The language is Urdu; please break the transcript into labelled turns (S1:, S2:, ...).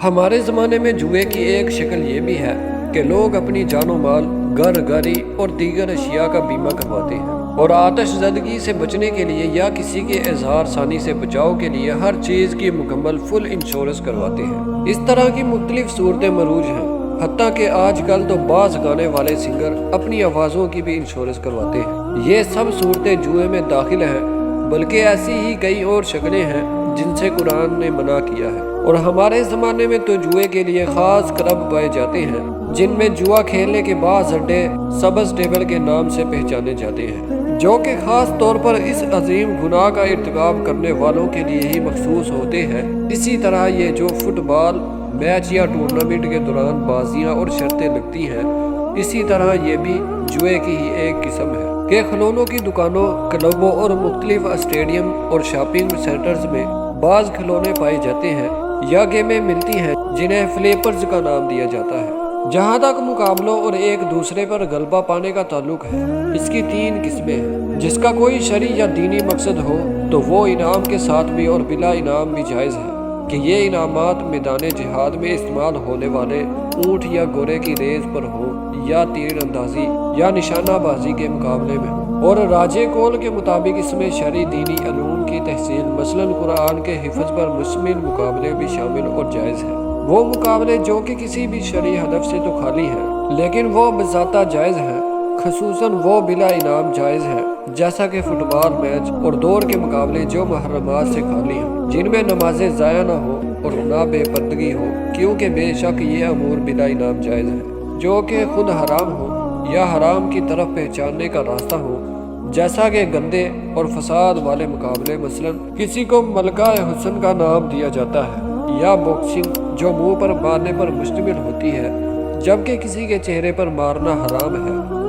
S1: ہمارے زمانے میں جوئے کی ایک شکل یہ بھی ہے کہ لوگ اپنی جان و مال، گھر گاڑی اور دیگر اشیاء کا بیمہ کرواتے ہیں، اور آتش زدگی سے بچنے کے لیے یا کسی کے اظہار ثانی سے بچاؤ کے لیے ہر چیز کی مکمل فل انشورنس کرواتے ہیں۔ اس طرح کی مختلف صورتیں مروج ہیں، حتیٰ کہ آج کل تو بعض گانے والے سنگر اپنی آوازوں کی بھی انشورنس کرواتے ہیں۔ یہ سب صورتیں جوئے میں داخل ہیں، بلکہ ایسی ہی کئی اور شکلیں ہیں جن سے قرآن نے منع کیا ہے، اور ہمارے زمانے میں تو جوئے کے لیے خاص کلب پائے جاتے ہیں جن میں جوا کھیلنے کے بعض اڈے سبز ٹیبل کے نام سے پہچانے جاتے ہیں، جو کہ خاص طور پر اس عظیم گناہ کا ارتکاب کرنے والوں کے لیے ہی مخصوص ہوتے ہیں۔ اسی طرح یہ جو فٹ بال میچ یا ٹورنامنٹ کے دوران بازیاں اور شرطیں لگتی ہیں، اسی طرح یہ بھی جوئے کی ہی ایک قسم ہے کہ کھلونوں کی دکانوں، کلبوں اور مختلف اسٹیڈیم اور شاپنگ سینٹرز میں بعض کھلونے پائے جاتے ہیں یا گیمیں ملتی ہیں جنہیں فلیپرز کا نام دیا جاتا ہے۔ جہاں تک مقابلوں اور ایک دوسرے پر غلبہ پانے کا تعلق ہے، اس کی 3 قسمیں ہیں۔ جس کا کوئی شرعی یا دینی مقصد ہو تو وہ انعام کے ساتھ بھی اور بلا انعام بھی جائز ہے کہ یہ انعامات میدان جہاد میں استعمال ہونے والے اونٹ یا گھوڑے کی ریس پر ہو یا تیر اندازی یا نشانہ بازی کے مقابلے میں ہو۔ اور راجے کول کے مطابق اس میں شرعی دینی علوم کی تحصیل، مثلاً قرآن کے حفظ پر مشتمل مقابلے بھی شامل اور جائز ہیں۔ وہ مقابلے جو کہ کسی بھی شرعی ہدف سے تو خالی ہیں لیکن وہ بذاتہ جائز ہیں، خصوصاً وہ بلا انعام جائز ہیں، جیسا کہ فٹ بال میچ اور دوڑ کے مقابلے جو محرمات سے خالی ہیں، جن میں نمازیں ضائع نہ ہو اور نہ بے پردگی ہو، کیونکہ بے شک یہ امور بلا انعام جائز ہیں، جو کہ خود حرام ہو یا حرام کی طرف پہچاننے کا راستہ ہو، جیسا کہ گندے اور فساد والے مقابلے، مثلاً کسی کو ملکہ حسن کا نام دیا جاتا ہے، یا باکسنگ جو منہ پر مارنے پر مشتمل ہوتی ہے جبکہ کسی کے چہرے پر مارنا حرام ہے۔